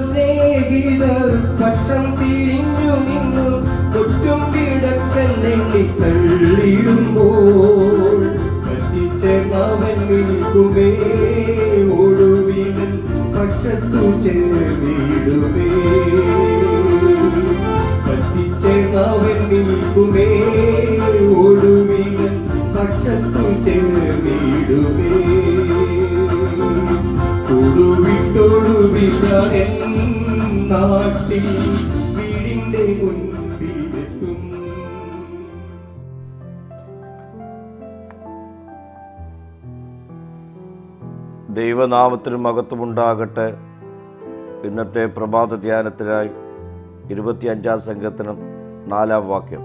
സ്നേഹിതർ പക്ഷം തിരിഞ്ഞു നിന്നു തൊട്ടും കിടക്കൻ തള്ളിടുമ്പോൾ പറ്റിച്ചേർന്നവൻ നിൽക്കുമേ, ഒടുവിലൻ പക്ഷത്തു ചേർന്നിടുമേ. പറ്റിച്ചേർന്നവൻ നിൽക്കുമേ, ഒടുവിലൻ പക്ഷത്തു ചേർന്നിടുമേ. ൊടുവിട്ടൊടുവിട്ടൻ നാട്ടിൽ വീടിന്റെ മുൻപിലെത്തും. ദൈവനാമത്തിന് മഹത്വമുണ്ടാകട്ടെ. ഇന്നത്തെ പ്രഭാത ധ്യാനത്തിനായി 25-ാം സങ്കീർത്തനം 4-ാം വാക്യം.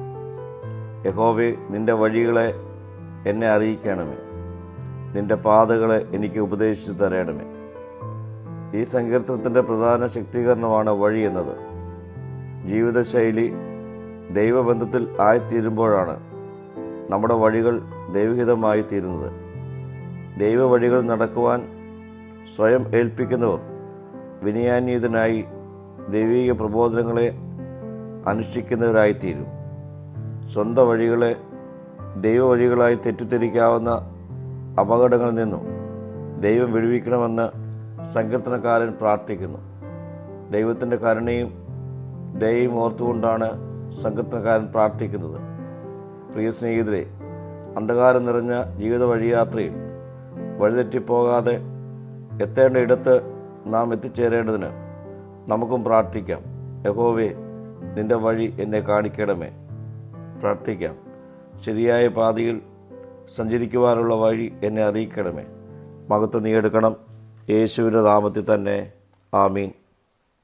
യഹോവേ, നിന്റെ വഴികളെ എന്നെ അറിയിക്കണമേ, നിന്റെ പാതകളെ എനിക്ക് ഉപദേശിച്ചു തരണമേ. ഈ സങ്കീർത്തനത്തിൻ്റെ പ്രധാന ശക്തീകരണമാണ് വഴി എന്നത്. ജീവിതശൈലി ദൈവബന്ധത്തിൽ ആയിത്തീരുമ്പോഴാണ് നമ്മുടെ വഴികൾ ദൈവഹിതമായി തീരുന്നത്. ദൈവവഴികൾ നടക്കുവാൻ സ്വയം ഏൽപ്പിക്കുന്നവർ വിനയാന്വിതനായി ദൈവീക പ്രബോധനങ്ങളെ അനുഷ്ഠിക്കുന്നവരായിത്തീരും. സ്വന്തം വഴികളെ ദൈവവഴികളായി തെറ്റിദ്ധരിക്കാവുന്ന അപകടങ്ങളിൽ നിന്നും ദൈവം വിടുവിക്കണമെന്ന് സങ്കീർത്തനക്കാരൻ പ്രാർത്ഥിക്കുന്നു. ദൈവത്തിൻ്റെ കരുണയും ദയയും ഓർത്തുകൊണ്ടാണ് സങ്കീർത്തനക്കാരൻ പ്രാർത്ഥിക്കുന്നത്. പ്രിയ സ്നേഹിതരെ, അന്ധകാരം നിറഞ്ഞ ജീവിത വഴിയാത്രയിൽ വഴിതെറ്റിപ്പോകാതെ എത്തേണ്ട ഇടത്ത് നാം എത്തിച്ചേരേണ്ടതിന് നമുക്കും പ്രാർത്ഥിക്കാം. യഹോവേ, നിന്റെ വഴി എന്നെ കാണിക്കണമേ. പ്രാർത്ഥിക്കാം. ശരിയായ പാതയിൽ സഞ്ചരിക്കുവാനുള്ള വഴി എന്നെ അറിയിക്കണമേ. മഹത്വം നീ എടുക്കണം. യേശുവിൻ്റെ നാമത്തിൽ തന്നെ. ആമീൻ.